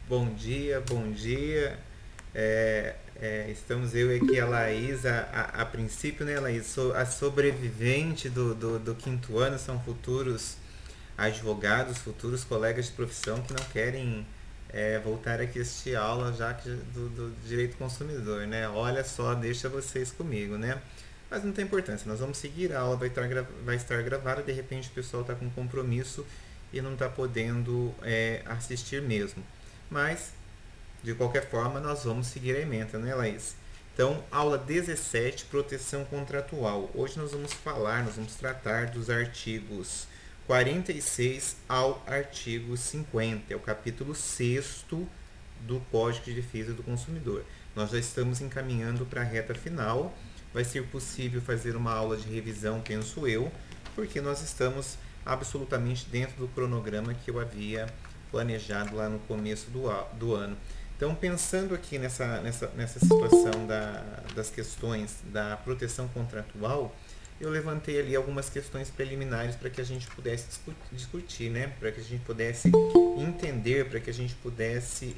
Bom dia, bom dia. Estamos eu e aqui a Laís, a princípio, né, Laís? A sobrevivente do quinto ano são futuros advogados, futuros colegas de profissão que não querem voltar aqui a assistir aula já que do direito consumidor, né? Olha só, deixa vocês comigo, né? Mas não tem importância, nós vamos seguir, a aula vai estar gravada, de repente o pessoal está com compromisso e não está podendo assistir mesmo. Mas, de qualquer forma, nós vamos seguir a ementa, né, Laís? Então, aula 17, proteção contratual. Hoje nós vamos tratar dos artigos 46 ao artigo 50, é o capítulo 6º do Código de Defesa do Consumidor. Nós já estamos encaminhando para a reta final. Vai ser possível fazer uma aula de revisão, penso eu, porque nós estamos absolutamente dentro do cronograma que eu havia planejado lá no começo do ano. Então, pensando aqui nessa situação das questões da proteção contratual, eu levantei ali algumas questões preliminares para que a gente pudesse discutir, né? Para que a gente pudesse entender, para que a gente pudesse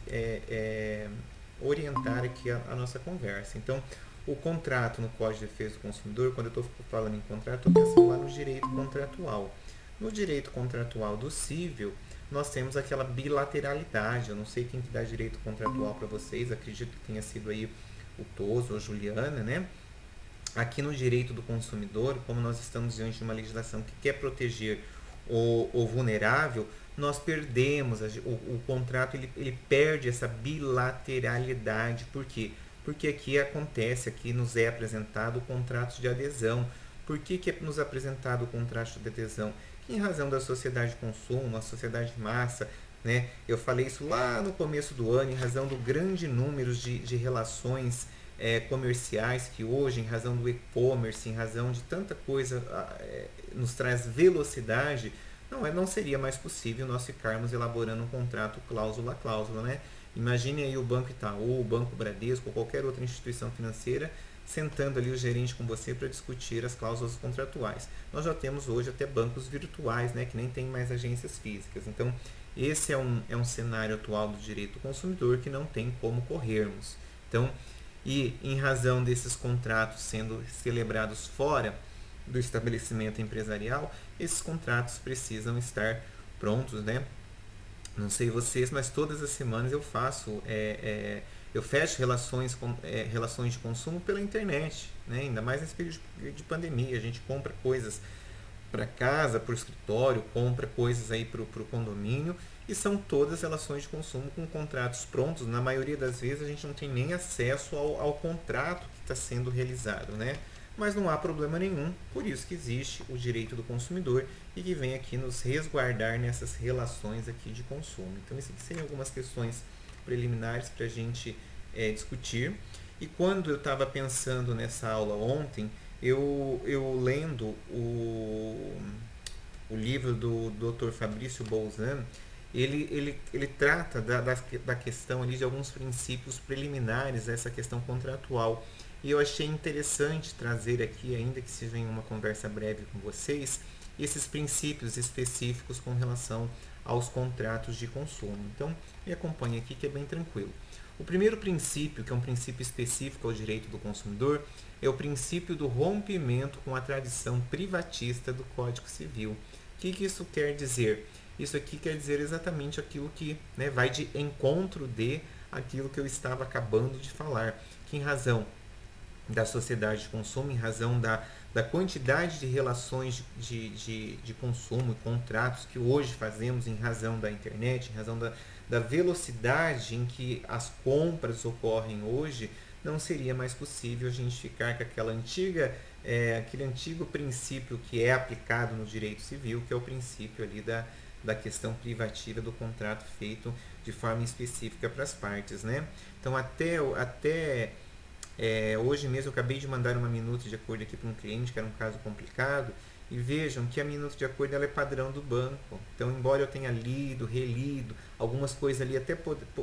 orientar aqui a nossa conversa. Então, o contrato no Código de Defesa do Consumidor, quando eu estou falando em contrato, estou pensando lá no direito contratual. No direito contratual do civil, nós temos aquela bilateralidade. Eu não sei quem que dá direito contratual para vocês, acredito que tenha sido aí o Toso ou a Juliana, né? Aqui no direito do consumidor, como nós estamos diante de uma legislação que quer proteger o vulnerável, nós perdemos, o contrato ele perde essa bilateralidade. Por quê? Porque aqui nos é apresentado o contrato de adesão. Por que é nos apresentado o contrato de adesão? Em razão da sociedade de consumo, a sociedade de massa, né? Eu falei isso lá no começo do ano, em razão do grande número de relações comerciais que hoje, em razão do e-commerce, em razão de tanta coisa, nos traz velocidade. Não seria mais possível nós ficarmos elaborando um contrato cláusula a cláusula, né? Imagine aí o Banco Itaú, o Banco Bradesco ou qualquer outra instituição financeira sentando ali o gerente com você para discutir as cláusulas contratuais. Nós já temos hoje até bancos virtuais, né, que nem tem mais agências físicas. Então, esse é um cenário atual do direito do consumidor que não tem como corrermos. Então, e em razão desses contratos sendo celebrados fora do estabelecimento empresarial, esses contratos precisam estar prontos, né? Não sei vocês, mas todas as semanas eu fecho relações de consumo pela internet, né? Ainda mais nesse período de pandemia, a gente compra coisas para casa, para o escritório, compra coisas aí para o condomínio, e são todas relações de consumo com contratos prontos. Na maioria das vezes a gente não tem nem acesso ao contrato que está sendo realizado, né? Mas não há problema nenhum, por isso que existe o direito do consumidor e que vem aqui nos resguardar nessas relações aqui de consumo. Então, isso aqui seriam algumas questões preliminares para a gente discutir. E quando eu estava pensando nessa aula ontem, eu lendo o livro do Dr. Fabrício Bolzan, ele trata da questão ali de alguns princípios preliminares a essa questão contratual. E eu achei interessante trazer aqui, ainda que seja em uma conversa breve com vocês, esses princípios específicos com relação aos contratos de consumo. Então, me acompanhe aqui que é bem tranquilo. O primeiro princípio, que é um princípio específico ao direito do consumidor, é o princípio do rompimento com a tradição privatista do Código Civil. O que isso quer dizer? Isso aqui quer dizer exatamente aquilo que, né, vai de encontro de aquilo que eu estava acabando de falar, que em razão da sociedade de consumo, em razão da quantidade de relações de consumo e contratos que hoje fazemos em razão da internet, em razão da velocidade em que as compras ocorrem hoje, não seria mais possível a gente ficar com aquele antigo princípio que é aplicado no direito civil, que é o princípio ali da questão privativa do contrato feito de forma específica para as partes, né? Então, hoje mesmo eu acabei de mandar uma minuta de acordo aqui para um cliente que era um caso complicado E vejam que a minuta de acordo ela é padrão do banco. Então, embora eu tenha lido, relido, algumas coisas ali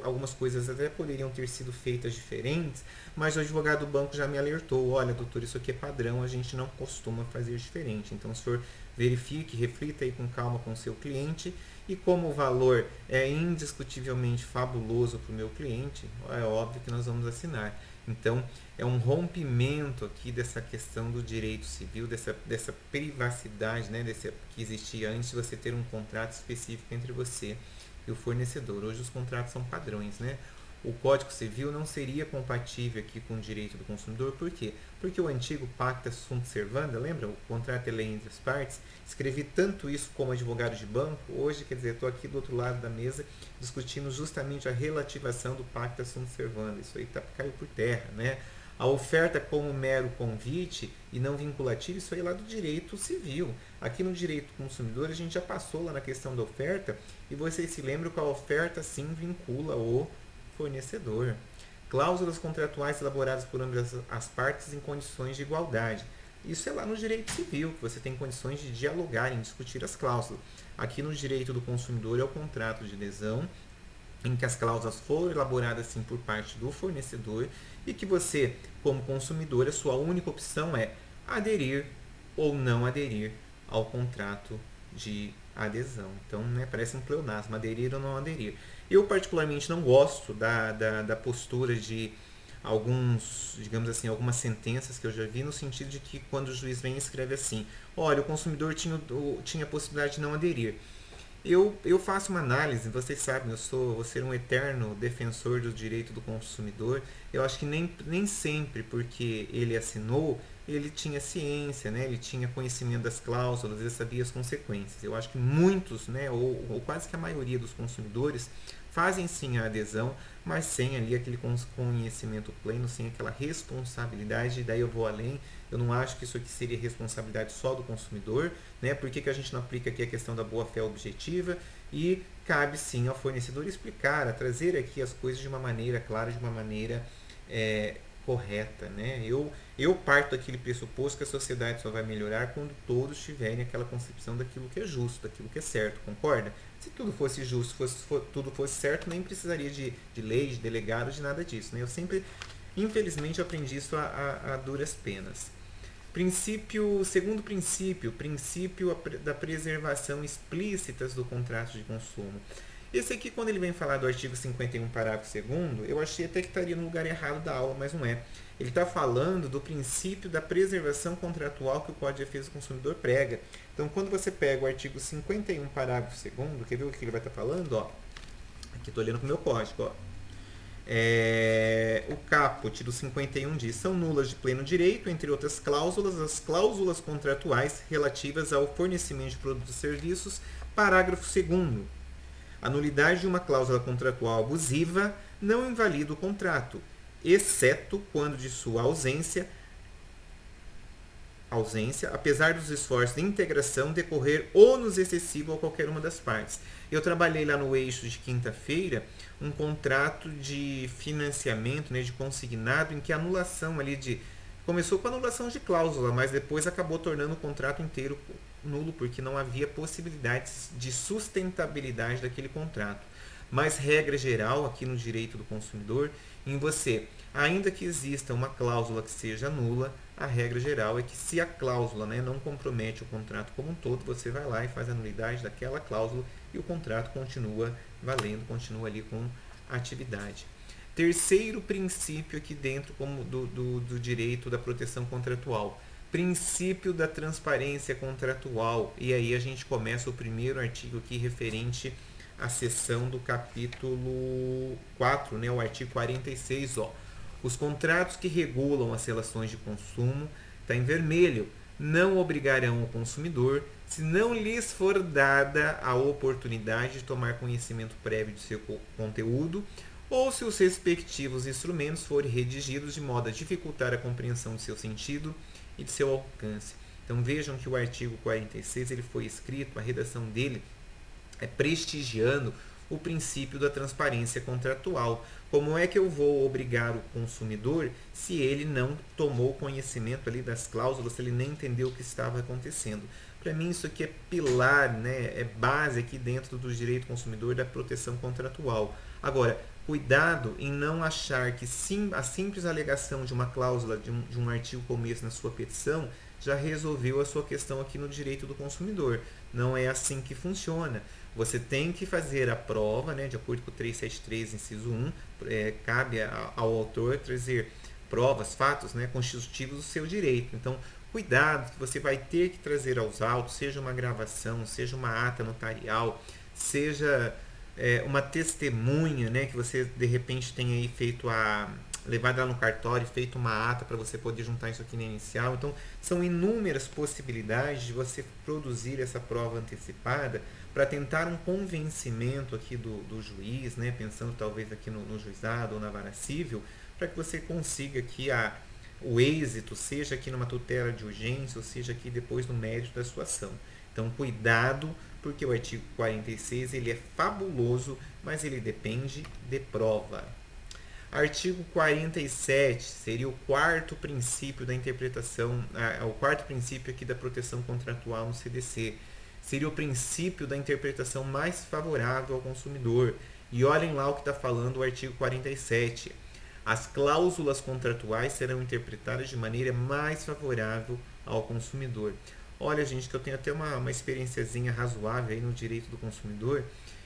algumas coisas até poderiam ter sido feitas diferentes, mas o advogado do banco já me alertou, olha, doutor, isso aqui é padrão, a gente não costuma fazer diferente. Então, o senhor verifique, reflita aí com calma com o seu cliente, e como o valor é indiscutivelmente fabuloso para o meu cliente, é óbvio que nós vamos assinar. Então, é um rompimento aqui dessa questão do direito civil, dessa privacidade, né, que existia antes de você ter um contrato específico entre você e o fornecedor. Hoje os contratos são padrões, né? O Código Civil não seria compatível aqui com o direito do consumidor. Por quê? Porque o antigo Pacta Sunt Servanda, lembra? O contrato é lei entre as partes. Escrevi tanto isso como advogado de banco. Hoje, quer dizer, estou aqui do outro lado da mesa discutindo justamente a relativação do Pacta Sunt Servanda. Isso aí caiu por terra, né? A oferta como mero convite e não vinculativo, isso aí é lá do direito civil. Aqui no direito do consumidor, a gente já passou lá na questão da oferta, e vocês se lembram que a oferta sim vincula o fornecedor. Cláusulas contratuais elaboradas por ambas as partes em condições de igualdade. Isso é lá no direito civil, que você tem condições de dialogar, em discutir as cláusulas. Aqui no direito do consumidor é o contrato de adesão, em que as cláusulas foram elaboradas sim por parte do fornecedor, e que você, como consumidor, a sua única opção é aderir ou não aderir ao contrato de adesão. Então, né, parece um pleonasmo, aderir ou não aderir. Eu particularmente não gosto da postura de alguns, digamos assim, algumas sentenças que eu já vi, no sentido de que quando o juiz vem e escreve assim, olha, o consumidor tinha a possibilidade de não aderir. Eu faço uma análise, vocês sabem, vou ser um eterno defensor do direito do consumidor. Eu acho que nem sempre porque ele assinou, ele tinha ciência, né? Ele tinha conhecimento das cláusulas, ele sabia as consequências. Eu acho que muitos, né, ou quase que a maioria dos consumidores fazem sim a adesão, mas sem ali aquele conhecimento pleno, sem aquela responsabilidade. E daí eu vou além, eu não acho que isso aqui seria responsabilidade só do consumidor, né? Por que a gente não aplica aqui a questão da boa-fé objetiva? E cabe sim ao fornecedor explicar, a trazer aqui as coisas de uma maneira clara, de uma maneira correta, né? Eu parto daquele pressuposto que a sociedade só vai melhorar quando todos tiverem aquela concepção daquilo que é justo, daquilo que é certo, concorda? Se tudo fosse justo, tudo fosse certo, nem precisaria de lei, de delegados, de nada disso, né? Eu sempre, infelizmente, aprendi isso a duras penas. Segundo princípio da preservação explícitas do contrato de consumo. Esse aqui, quando ele vem falar do artigo 51, parágrafo 2º, eu achei até que estaria no lugar errado da aula, mas não é. Ele está falando do princípio da preservação contratual que o Código de Defesa do Consumidor prega. Então, quando você pega o artigo 51, parágrafo 2º, quer ver o que ele vai estar falando? Ó, aqui estou lendo com o meu código. Ó. O caput do 51 diz: são nulas de pleno direito, entre outras cláusulas, as cláusulas contratuais relativas ao fornecimento de produtos e serviços. Parágrafo 2º. A nulidade de uma cláusula contratual abusiva não invalida o contrato, exceto quando de sua ausência, apesar dos esforços de integração, decorrer ônus excessivo a qualquer uma das partes. Eu trabalhei lá no eixo de quinta-feira um contrato de financiamento, né, de consignado, em que a anulação ali começou com a anulação de cláusula, mas depois acabou tornando o contrato inteiro nulo, porque não havia possibilidades de sustentabilidade daquele contrato. Mas regra geral aqui no direito do consumidor, em você, ainda que exista uma cláusula que seja nula, a regra geral é que se a cláusula, né, não compromete o contrato como um todo, você vai lá e faz a nulidade daquela cláusula e o contrato continua valendo, continua ali com atividade. Terceiro princípio aqui dentro do direito da proteção contratual, princípio da transparência contratual. E aí a gente começa o primeiro artigo aqui referente à seção do capítulo 4, né, o artigo 46, ó. Os contratos que regulam as relações de consumo, está em vermelho, não obrigarão o consumidor, se não lhes for dada a oportunidade de tomar conhecimento prévio de seu conteúdo, ou se os respectivos instrumentos forem redigidos de modo a dificultar a compreensão de seu sentido e de seu alcance. Então vejam que o artigo 46 ele foi escrito, a redação dele é prestigiando o princípio da transparência contratual. Como é que eu vou obrigar o consumidor se ele não tomou conhecimento ali das cláusulas, se ele nem entendeu o que estava acontecendo? Para mim isso aqui é pilar, né? É base aqui dentro do direito do consumidor da proteção contratual. Agora, cuidado em não achar que a simples alegação de uma cláusula, de um artigo como esse na sua petição, já resolveu a sua questão aqui no direito do consumidor. Não é assim que funciona. Você tem que fazer a prova, né, de acordo com o 373, inciso 1, cabe ao autor trazer provas, fatos, né, constitutivos do seu direito. Então, cuidado que você vai ter que trazer aos autos, seja uma gravação, seja uma ata notarial, seja uma testemunha, né, que você de repente tenha aí feito levado lá no cartório, feito uma ata para você poder juntar isso aqui na inicial. Então, são inúmeras possibilidades de você produzir essa prova antecipada para tentar um convencimento aqui do juiz, né, pensando talvez aqui no juizado ou na vara civil, para que você consiga aqui o êxito, seja aqui numa tutela de urgência, ou seja aqui depois no mérito da sua ação. Então, cuidado, porque o artigo 46 ele é fabuloso, mas ele depende de prova. Artigo 47 seria o quarto princípio da interpretação, o quarto princípio aqui da proteção contratual no CDC. Seria o princípio da interpretação mais favorável ao consumidor. E olhem lá o que está falando o artigo 47. As cláusulas contratuais serão interpretadas de maneira mais favorável ao consumidor. Olha, gente, que eu tenho até uma experienciazinha razoável aí no direito do consumidor,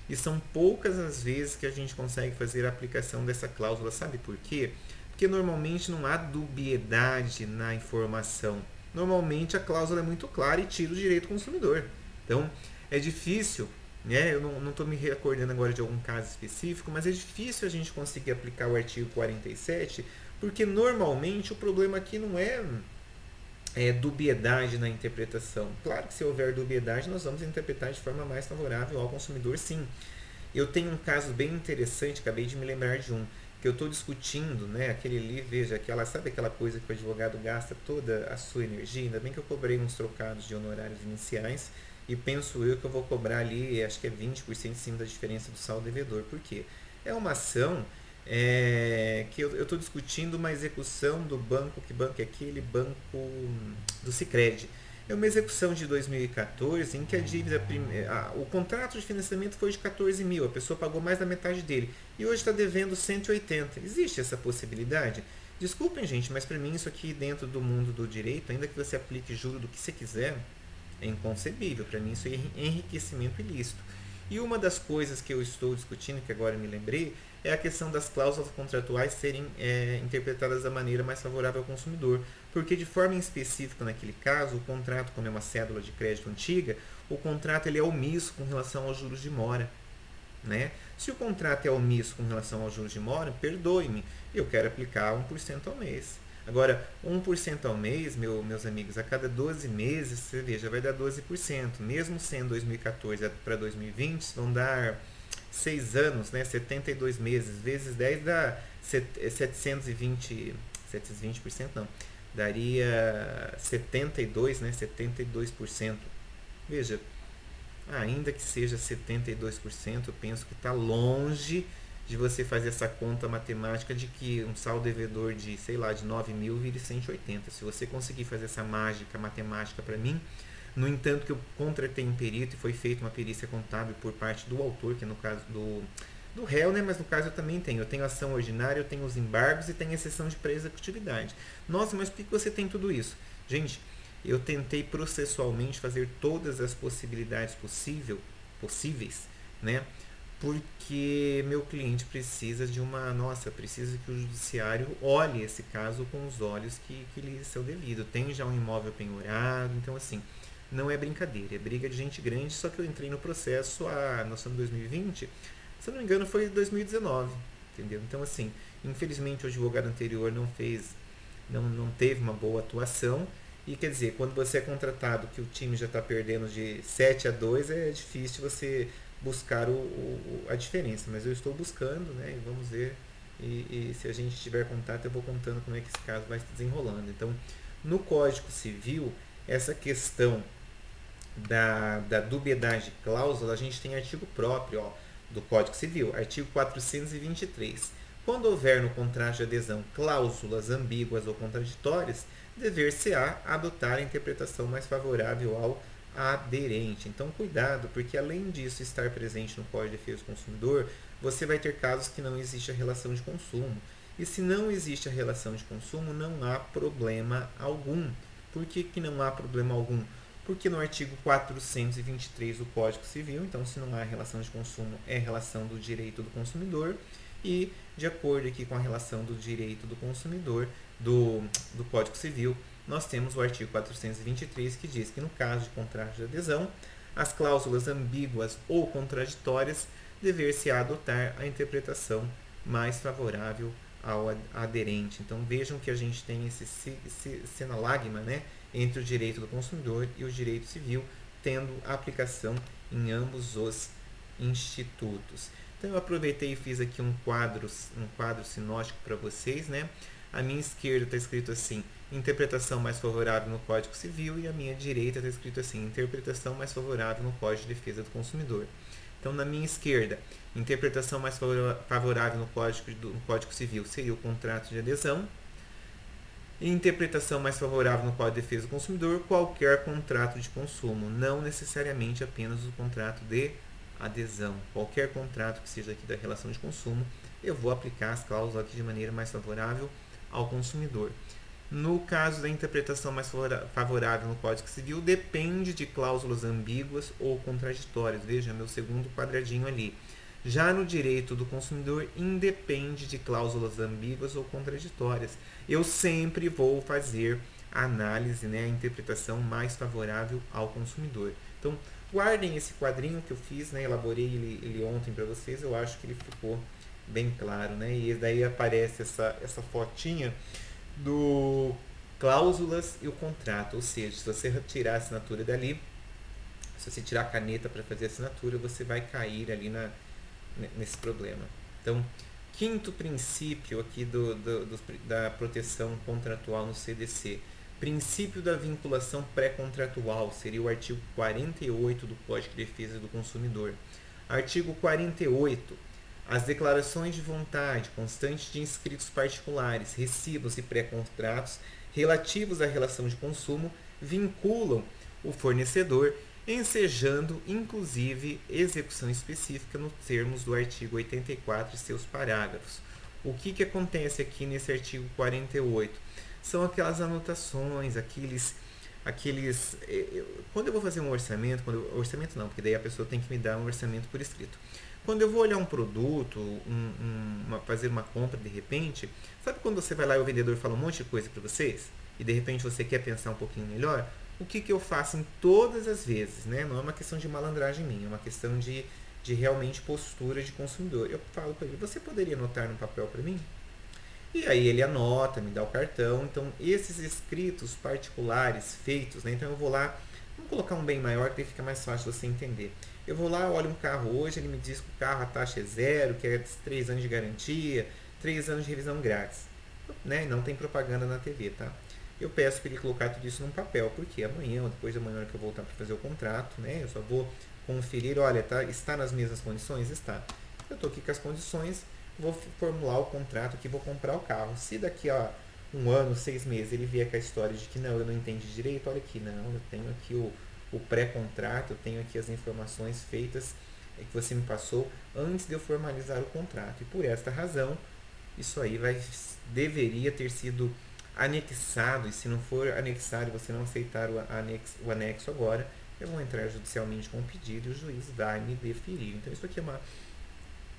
e são poucas as vezes que a gente consegue fazer a aplicação dessa cláusula. Sabe por quê? Porque normalmente não há dubiedade na informação. Normalmente a cláusula é muito clara e tira o direito do consumidor. Então, é difícil, né? Eu não estou me recordando agora de algum caso específico, mas é difícil a gente conseguir aplicar o artigo 47, porque normalmente o problema aqui não é dubiedade na interpretação. Claro que se houver dubiedade, nós vamos interpretar de forma mais favorável ao consumidor, sim. Eu tenho um caso bem interessante, acabei de me lembrar de um, que eu estou discutindo, né, aquele ali, veja, sabe aquela coisa que o advogado gasta toda a sua energia? Ainda bem que eu cobrei uns trocados de honorários iniciais, e penso eu que eu vou cobrar ali, acho que é 20% em cima da diferença do saldo devedor. Por quê? É uma ação que eu estou discutindo uma execução do banco, que banco é aquele? Banco do Sicredi. É uma execução de 2014 em que a dívida, o contrato de financiamento foi de 14 mil, a pessoa pagou mais da metade dele e hoje está devendo 180. Existe essa possibilidade? Desculpem, gente, mas para mim isso aqui dentro do mundo do direito, ainda que você aplique juro do que você quiser, é inconcebível. Para mim isso é enriquecimento ilícito. E uma das coisas que eu estou discutindo, que agora me lembrei, é a questão das cláusulas contratuais serem interpretadas da maneira mais favorável ao consumidor. Porque de forma específica naquele caso, o contrato, como é uma cédula de crédito antiga, o contrato ele é omisso com relação aos juros de mora. Né? Se o contrato é omisso com relação aos juros de mora, perdoe-me, eu quero aplicar 1% ao mês. Agora, 1% ao mês, meus amigos, a cada 12 meses, você veja, vai dar 12%. Mesmo sendo 2014 para 2020, vão dar 6 anos, né? 72 meses, vezes 10 dá 720%, não, daria 72, né? 72%. Veja, ainda que seja 72%, eu penso que está longe de você fazer essa conta matemática de que um saldo devedor de, sei lá, de 9 mil vire 180. Se você conseguir fazer essa mágica matemática para mim, no entanto que eu contratei um perito e foi feita uma perícia contábil por parte do autor, que é no caso do réu, né? Mas no caso eu também tenho. Eu tenho ação ordinária, eu tenho os embargos e tenho exceção de pré-executividade. Nossa, mas por que você tem tudo isso? Gente, eu tentei processualmente fazer todas as possibilidades possíveis, né? Porque meu cliente precisa precisa que o judiciário olhe esse caso com os olhos que lhe são devidos. Tem já um imóvel penhorado, então assim, não é brincadeira, é briga de gente grande, só que eu entrei no processo, nós estamos em 2020, se eu não me engano foi 2019, entendeu? Então assim, infelizmente o advogado anterior não teve uma boa atuação, e quer dizer, quando você é contratado que o time já está perdendo de 7-2, é difícil você buscar a diferença, mas eu estou buscando, né, e vamos ver, e se a gente tiver contato eu vou contando como é que esse caso vai se desenrolando. Então, no Código Civil, essa questão da dubiedade de cláusula, a gente tem artigo próprio, do Código Civil, artigo 423. Quando houver no contrato de adesão cláusulas ambíguas ou contraditórias, dever-se-á adotar a interpretação mais favorável ao aderente. Então, cuidado, porque além disso estar presente no Código de Defesa do Consumidor, você vai ter casos que não existe a relação de consumo. E se não existe a relação de consumo, não há problema algum. Por que não há problema algum? Porque no artigo 423 do Código Civil, então se não há relação de consumo, é relação do direito do consumidor, e de acordo aqui com a relação do direito do consumidor do Código Civil, nós temos o artigo 423 que diz que no caso de contrato de adesão, as cláusulas ambíguas ou contraditórias dever-se adotar a interpretação mais favorável ao aderente. Então vejam que a gente tem esse sinalagma, né, entre o direito do consumidor e o direito civil, tendo aplicação em ambos os institutos. Então eu aproveitei e fiz aqui um quadro sinótico para vocês, né? À minha esquerda está escrito assim, interpretação mais favorável no Código Civil, e à minha direita está escrito assim, interpretação mais favorável no Código de Defesa do Consumidor. Então, na minha esquerda, interpretação mais favorável no Código Civil seria o contrato de adesão. E interpretação mais favorável no Código de Defesa do Consumidor, qualquer contrato de consumo, não necessariamente apenas o contrato de adesão. Qualquer contrato que seja aqui da relação de consumo, eu vou aplicar as cláusulas aqui de maneira mais favorável ao consumidor. No caso da interpretação mais favorável no Código Civil, depende de cláusulas ambíguas ou contraditórias. Veja meu segundo quadradinho ali. Já no direito do consumidor, independe de cláusulas ambíguas ou contraditórias. Eu sempre vou fazer a análise, né, a interpretação mais favorável ao consumidor. Então, guardem esse quadrinho que eu fiz, né, elaborei ele ontem para vocês. Eu acho que ele ficou bem claro, né? E daí aparece essa fotinha do cláusulas e o contrato. Ou seja, se você tirar a assinatura dali, se você tirar a caneta para fazer a assinatura, você vai cair ali nesse problema. Então, quinto princípio aqui da proteção contratual no CDC. Princípio da vinculação pré-contratual, seria o artigo 48 do Código de Defesa do Consumidor. Artigo 48. As declarações de vontade constantes de inscritos particulares, recibos e pré-contratos relativos à relação de consumo vinculam o fornecedor, ensejando inclusive execução específica nos termos do artigo 84 e seus parágrafos. O que acontece aqui nesse artigo 48? São aquelas anotações, quando eu vou fazer um orçamento, orçamento não, porque daí a pessoa tem que me dar um orçamento por escrito. Quando eu vou olhar um produto, fazer uma compra de repente, sabe quando você vai lá e o vendedor fala um monte de coisa para vocês? E de repente você quer pensar um pouquinho melhor? O que eu faço em todas as vezes, né? Não é uma questão de malandragem minha, é uma questão de realmente postura de consumidor. Eu falo para ele, você poderia anotar no papel para mim? E aí ele anota, me dá o cartão. Então esses escritos particulares feitos, né? Então eu vou lá, vamos colocar um bem maior que fica mais fácil você entender. Eu vou lá, olho um carro hoje, ele me diz que o carro, a taxa é zero, que é 3 anos de garantia, 3 anos de revisão grátis, né? Não tem propaganda na TV, tá? Eu peço para ele colocar tudo isso num papel, porque amanhã ou depois de amanhã que eu voltar para fazer o contrato, né? Eu só vou conferir, olha, está nas mesmas condições? Está. Eu estou aqui com as condições, vou formular o contrato aqui, vou comprar o carro. Se daqui a um ano, 6 meses, ele vier com a história de que não, eu não entendi direito, olha aqui, não, eu tenho aqui o pré-contrato, eu tenho aqui as informações feitas que você me passou antes de eu formalizar o contrato. E por esta razão, isso aí deveria ter sido anexado, e se não for anexado e você não aceitar o anexo agora, eu vou entrar judicialmente com o pedido e o juiz vai me deferir. Então isso aqui é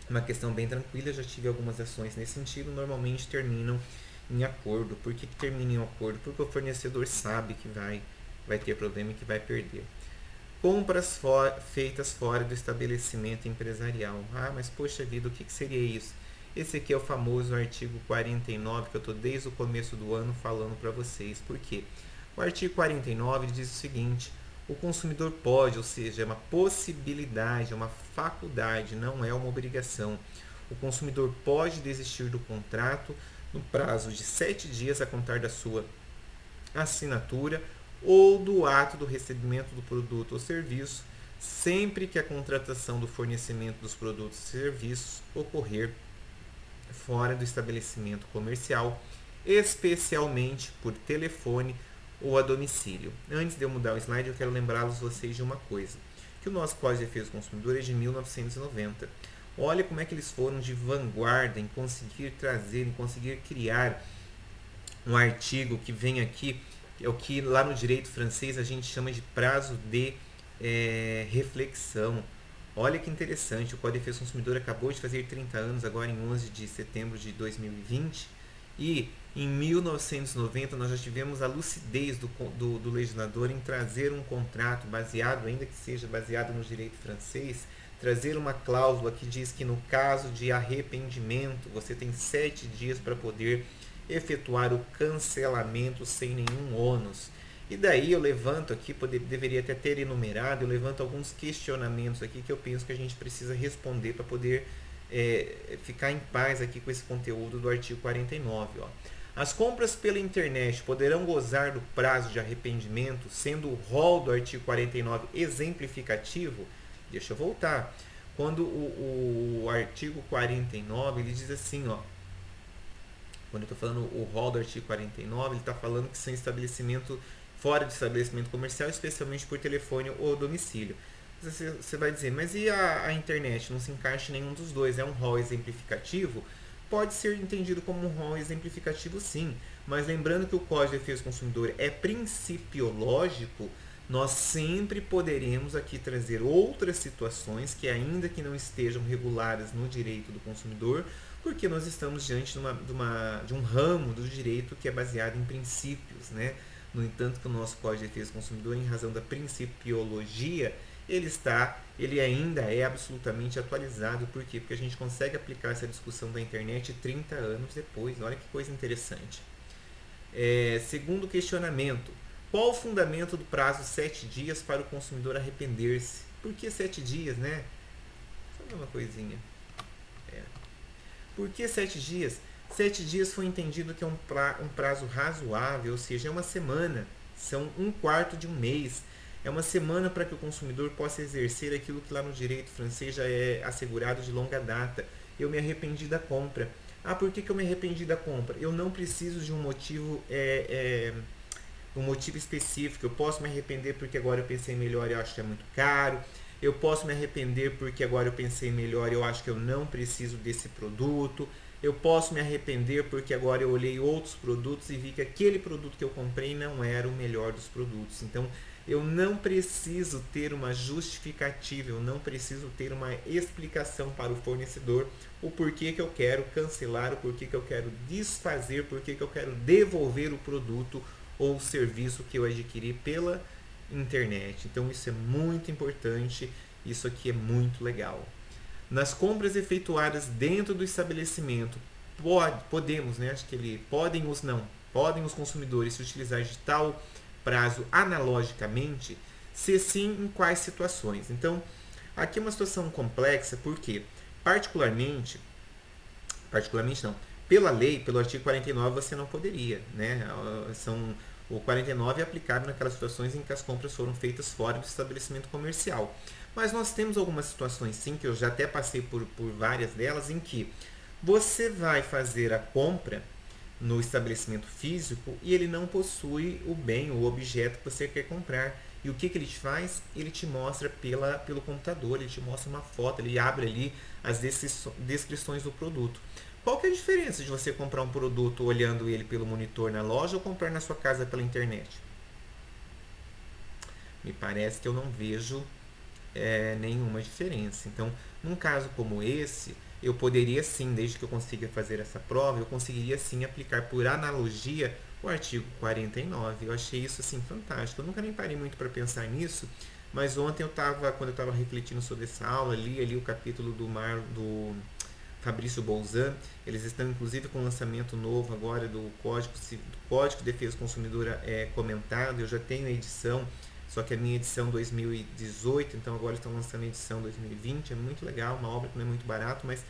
uma questão bem tranquila, eu já tive algumas ações nesse sentido, normalmente terminam em acordo. Por que termina em acordo? Porque o fornecedor sabe que vai ter problema e que vai perder. Compras feitas fora do estabelecimento empresarial. Ah, mas poxa vida, o que seria isso? Esse aqui é o famoso artigo 49, que eu estou desde o começo do ano falando para vocês. Por quê? O artigo 49 diz o seguinte: o consumidor pode, ou seja, é uma possibilidade, é uma faculdade, não é uma obrigação. O consumidor pode desistir do contrato no prazo de 7 dias a contar da sua assinatura ou do ato do recebimento do produto ou serviço, sempre que a contratação do fornecimento dos produtos e serviços ocorrer fora do estabelecimento comercial, especialmente por telefone ou a domicílio. Antes de eu mudar o slide, eu quero lembrá-los vocês de uma coisa, que o nosso Código de Defesa do Consumidor é de 1990. Olha como é que eles foram de vanguarda em conseguir trazer, em conseguir criar um artigo que vem aqui, é o que lá no direito francês a gente chama de prazo de reflexão. Olha que interessante, o Código de Defesa do Consumidor acabou de fazer 30 anos, agora em 11 de setembro de 2020, e em 1990 nós já tivemos a lucidez do legislador em trazer um contrato baseado, ainda que seja baseado no direito francês, trazer uma cláusula que diz que no caso de arrependimento você tem 7 dias para poder efetuar o cancelamento sem nenhum ônus. E daí eu levanto aqui, deveria até ter enumerado, eu levanto alguns questionamentos aqui que eu penso que a gente precisa responder para poder ficar em paz aqui com esse conteúdo do artigo 49. Ó. As compras pela internet poderão gozar do prazo de arrependimento, sendo o rol do artigo 49 exemplificativo? Deixa eu voltar. Quando o artigo 49, ele diz assim, ó, quando eu estou falando o rol do artigo 49, ele está falando que são estabelecimento fora de estabelecimento comercial, especialmente por telefone ou domicílio. Você vai dizer, mas e a internet? Não se encaixa em nenhum dos dois, é um rol exemplificativo? Pode ser entendido como um rol exemplificativo, sim, mas lembrando que o Código de Defesa do Consumidor é principiológico, nós sempre poderemos aqui trazer outras situações que, ainda que não estejam reguladas no direito do consumidor, porque nós estamos diante de um ramo do direito que é baseado em princípios, né? No entanto, que o nosso Código de Defesa do Consumidor, em razão da principiologia, ele ainda é absolutamente atualizado. Por quê? Porque a gente consegue aplicar essa discussão da internet 30 anos depois. Olha que coisa interessante. Segundo questionamento, qual o fundamento do prazo 7 dias para o consumidor arrepender-se? Por que 7 dias, né? Só uma coisinha. Por que 7 dias? 7 dias foi entendido que é um prazo razoável, ou seja, é uma semana, são 1/4 de um mês. É uma semana para que o consumidor possa exercer aquilo que lá no direito francês já é assegurado de longa data. Eu me arrependi da compra. Ah, por que eu me arrependi da compra? Eu não preciso de um motivo específico. Eu posso me arrepender porque agora eu pensei melhor e eu acho que é muito caro. Eu posso me arrepender porque agora eu pensei melhor e eu acho que eu não preciso desse produto. Eu posso me arrepender porque agora eu olhei outros produtos e vi que aquele produto que eu comprei não era o melhor dos produtos. Então, eu não preciso ter uma justificativa, eu não preciso ter uma explicação para o fornecedor o porquê que eu quero cancelar, o porquê que eu quero desfazer, o porquê que eu quero devolver o produto ou o serviço que eu adquiri pela internet. Então, isso é muito importante, isso aqui é muito legal. Nas compras efetuadas dentro do estabelecimento, podemos, né, acho que podem os consumidores se utilizar de tal prazo analogicamente? Se sim, em quais situações? Então, aqui é uma situação complexa, porque particularmente não, pela lei, pelo artigo 49, você não poderia, né? O 49 é aplicável naquelas situações em que as compras foram feitas fora do estabelecimento comercial. Mas nós temos algumas situações, sim, que eu já até passei por várias delas, em que você vai fazer a compra no estabelecimento físico e ele não possui o bem, o objeto que você quer comprar. E o que ele te faz? Ele te mostra pelo computador, ele te mostra uma foto, ele abre ali as descrições do produto. Qual que é a diferença de você comprar um produto olhando ele pelo monitor na loja ou comprar na sua casa pela internet? Me parece que eu não vejo nenhuma diferença. Então, num caso como esse, eu poderia sim, desde que eu consiga fazer essa prova, eu conseguiria sim aplicar por analogia o artigo 49. Eu achei isso assim fantástico. Eu nunca nem parei muito para pensar nisso, mas ontem quando eu estava refletindo sobre essa aula, li ali o capítulo do Fabrício Bolzan. Eles estão inclusive com um lançamento novo agora do Código de Defesa do Consumidor comentado. Eu já tenho a edição, só que a minha edição 2018, então agora estão lançando a edição 2020, é muito legal, uma obra que não é muito barato, mas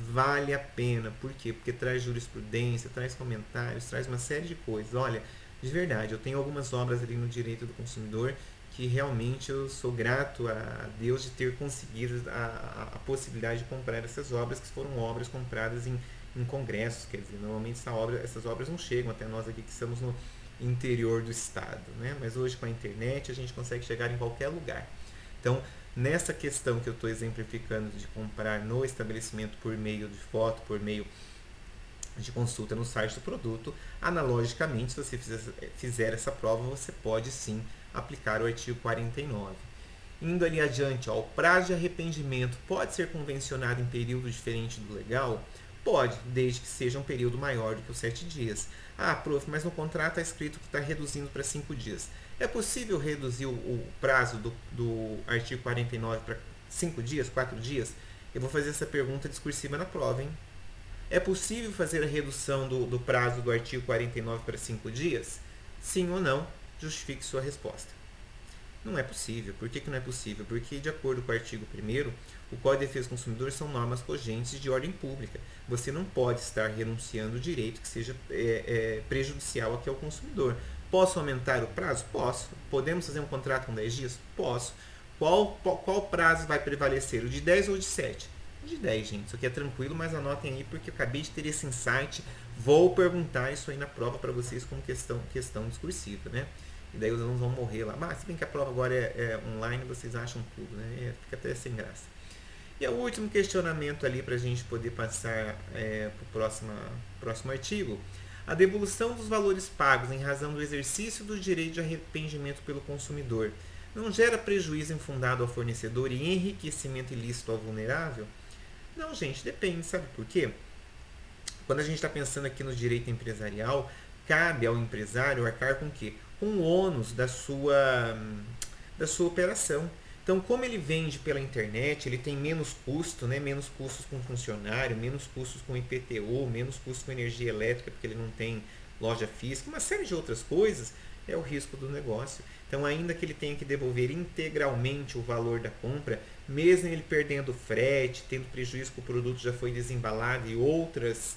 vale a pena. Por quê? Porque traz jurisprudência, traz comentários, traz uma série de coisas. Olha, de verdade, eu tenho algumas obras ali no direito do consumidor que realmente eu sou grato a Deus de ter conseguido a possibilidade de comprar essas obras, que foram obras compradas em congressos. Quer dizer, normalmente essas obras não chegam até nós aqui que estamos no interior do estado, né? Mas hoje com a internet a gente consegue chegar em qualquer lugar. Então, nessa questão que eu estou exemplificando de comprar no estabelecimento por meio de foto, por meio de consulta no site do produto, analogicamente, se você fizer essa prova, você pode sim aplicar o artigo 49. Indo ali adiante, ó, o prazo de arrependimento pode ser convencionado em período diferente do legal? Pode, desde que seja um período maior do que os 7 dias. Ah, prof, mas no contrato está escrito que está reduzindo para 5 dias. É possível reduzir o prazo do artigo 49 para 5 dias, 4 dias? Eu vou fazer essa pergunta discursiva na prova, hein? É possível fazer a redução do prazo do artigo 49 para 5 dias? Sim ou não? Justifique sua resposta. Não é possível. Por que não é possível? Porque, de acordo com o artigo 1º, o Código de Defesa do Consumidor são normas cogentes de ordem pública. Você não pode estar renunciando o direito que seja prejudicial aqui ao consumidor. Posso aumentar o prazo? Posso. Podemos fazer um contrato com 10 dias? Posso. Qual prazo vai prevalecer? O de 10 ou o de 7? O de 10, gente. Isso aqui é tranquilo, mas anotem aí porque eu acabei de ter esse insight. Vou perguntar isso aí na prova para vocês como questão discursiva, né? E daí os alunos vão morrer lá. Mas se bem que a prova agora é online, vocês acham tudo, né? Fica até sem graça. E o último questionamento ali para a gente poder passar para o próximo artigo. A devolução dos valores pagos em razão do exercício do direito de arrependimento pelo consumidor não gera prejuízo infundado ao fornecedor e enriquecimento ilícito ao vulnerável? Não, gente, depende. Sabe por quê? Quando a gente está pensando aqui no direito empresarial, cabe ao empresário arcar com o quê? Com o ônus da sua operação. Então, como ele vende pela internet, ele tem menos custo, né? Menos custos com funcionário, menos custos com IPTU, menos custos com energia elétrica, porque ele não tem loja física, uma série de outras coisas, é o risco do negócio. Então, ainda que ele tenha que devolver integralmente o valor da compra, mesmo ele perdendo frete, tendo prejuízo que o produto já foi desembalado e outras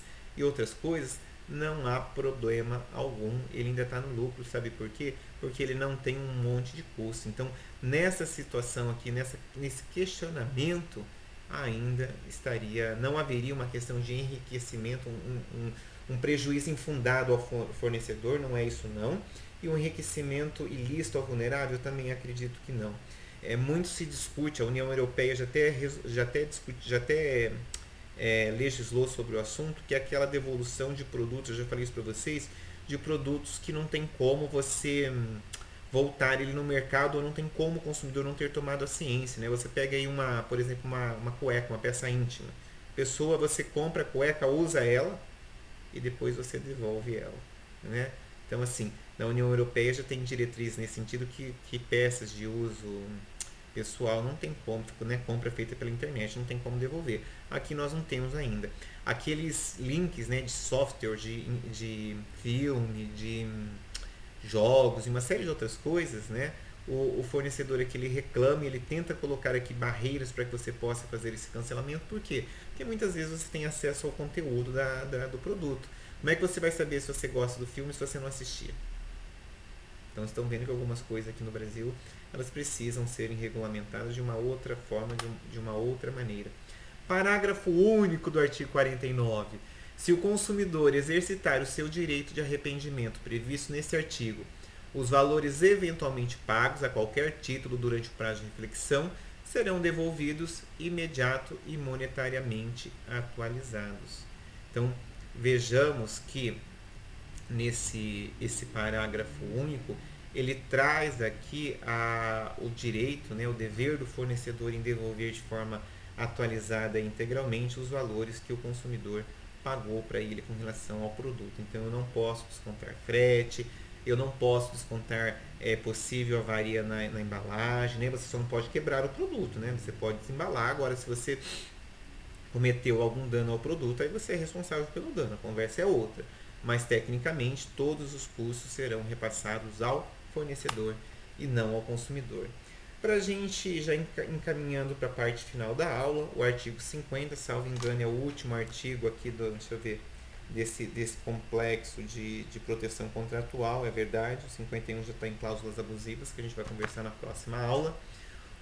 coisas, não há problema algum, ele ainda está no lucro. Sabe por quê? Porque ele não tem um monte de custo. Então, nessa situação aqui, nesse questionamento, ainda não haveria uma questão de enriquecimento, um prejuízo infundado ao fornecedor, não é isso não. E um enriquecimento ilícito ao vulnerável, também acredito que não. Muito se discute, a União Europeia já até legislou sobre o assunto, que é aquela devolução de produtos, eu já falei isso para vocês, de produtos que não tem como você voltar ele no mercado, ou não tem como o consumidor não ter tomado a ciência, né? Você pega aí por exemplo, uma cueca, uma peça íntima. Você compra a cueca, usa ela e depois você devolve ela, né? Então, assim, na União Europeia já tem diretriz nesse sentido que peças de uso pessoal não tem como, né? Compra feita pela internet não tem como devolver. Aqui nós não temos ainda. Aqueles links, né, de software, de filme, de jogos e uma série de outras coisas, né? O fornecedor aqui ele reclama, ele tenta colocar aqui barreiras para que você possa fazer esse cancelamento. Por quê? Porque muitas vezes você tem acesso ao conteúdo do produto. Como é que você vai saber se você gosta do filme se você não assistir? Então, estão vendo que algumas coisas aqui no Brasil, elas precisam serem regulamentadas de uma outra forma, de uma outra maneira. Parágrafo único do artigo 49. Se o consumidor exercitar o seu direito de arrependimento previsto nesse artigo, os valores eventualmente pagos a qualquer título durante o prazo de reflexão serão devolvidos imediato e monetariamente atualizados. Então, vejamos que esse parágrafo único, ele traz aqui o direito, né, o dever do fornecedor em devolver de forma atualizada integralmente os valores que o consumidor pagou para ele com relação ao produto. Então, eu não posso descontar frete, eu não posso descontar possível avaria na embalagem, né? Você só não pode quebrar o produto, né? Você pode desembalar. Agora, se você cometeu algum dano ao produto, aí você é responsável pelo dano, a conversa é outra. Mas, tecnicamente, todos os custos serão repassados ao fornecedor e não ao consumidor. Para a gente já encaminhando para a parte final da aula, o artigo 50, salvo engano, é o último artigo aqui deixa eu ver, desse complexo de proteção contratual, é verdade. O 51 já está em cláusulas abusivas, que a gente vai conversar na próxima aula.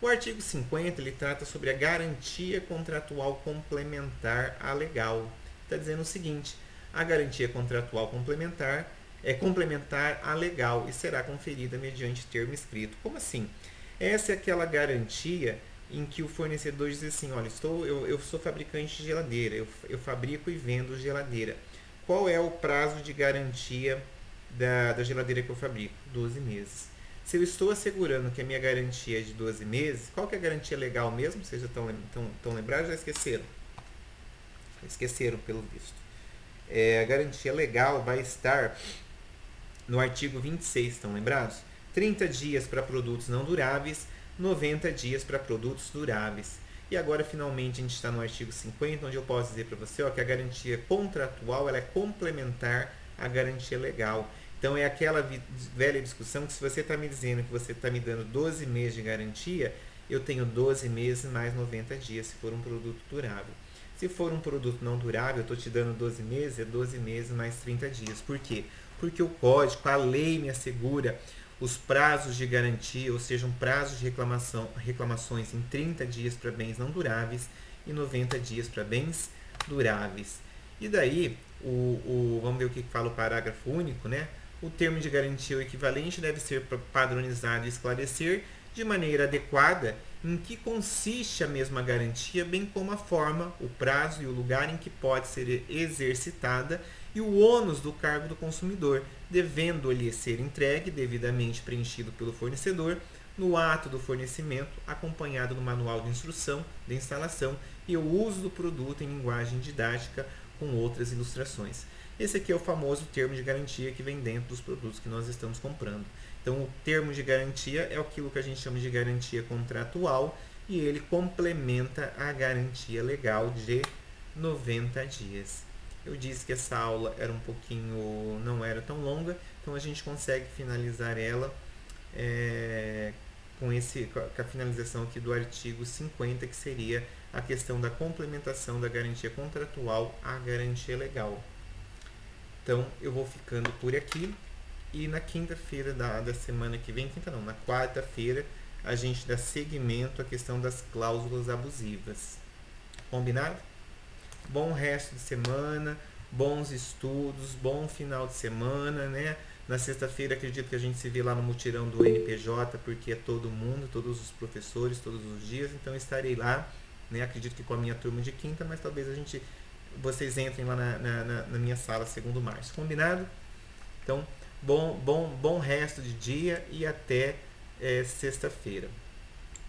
O artigo 50 ele trata sobre a garantia contratual complementar à legal. Está dizendo o seguinte: a garantia contratual complementar é complementar à legal e será conferida mediante termo escrito. Como assim? Essa é aquela garantia em que o fornecedor diz assim: olha, eu sou fabricante de geladeira, eu fabrico e vendo geladeira. Qual é o prazo de garantia da geladeira que eu fabrico? 12 meses. Se eu estou assegurando que a minha garantia é de 12 meses, qual que é a garantia legal mesmo? Vocês já estão lembrados? Já esqueceram? Esqueceram, pelo visto. A garantia legal vai estar no artigo 26, estão lembrados? 30 dias para produtos não duráveis, 90 dias para produtos duráveis. E agora, finalmente, a gente está no artigo 50, onde eu posso dizer para você que a garantia contratual ela é complementar à garantia legal. Então, é aquela velha discussão que se você está me dizendo que você está me dando 12 meses de garantia, eu tenho 12 meses mais 90 dias, se for um produto durável. Se for um produto não durável, eu estou te dando 12 meses, é 12 meses mais 30 dias. Por quê? Porque o código, a lei me assegura os prazos de garantia, ou seja, um prazo de reclamações em 30 dias para bens não duráveis e 90 dias para bens duráveis. E daí, vamos ver o que fala o parágrafo único, né? O termo de garantia ou equivalente deve ser padronizado e esclarecer de maneira adequada em que consiste a mesma garantia, bem como a forma, o prazo e o lugar em que pode ser exercitada e o ônus do cargo do consumidor, devendo-lhe ser entregue devidamente preenchido pelo fornecedor no ato do fornecimento, acompanhado do manual de instrução de instalação e o uso do produto em linguagem didática com outras ilustrações. Esse aqui é o famoso termo de garantia que vem dentro dos produtos que nós estamos comprando. Então, o termo de garantia é aquilo que a gente chama de garantia contratual e ele complementa a garantia legal de 90 dias. Eu disse que essa aula era não era tão longa, então a gente consegue finalizar ela com a finalização aqui do artigo 50, que seria a questão da complementação da garantia contratual à garantia legal. Então, eu vou ficando por aqui e na quinta-feira da semana que vem, na quarta-feira, a gente dá seguimento à questão das cláusulas abusivas. Combinado? Bom resto de semana, bons estudos, bom final de semana, né? Na sexta-feira acredito que a gente se vê lá no mutirão do NPJ, porque é todo mundo, todos os professores, todos os dias, então estarei lá, né? Acredito que com a minha turma de quinta, mas talvez vocês entrem lá na minha sala segundo março. Combinado? Então, bom resto de dia e até sexta-feira.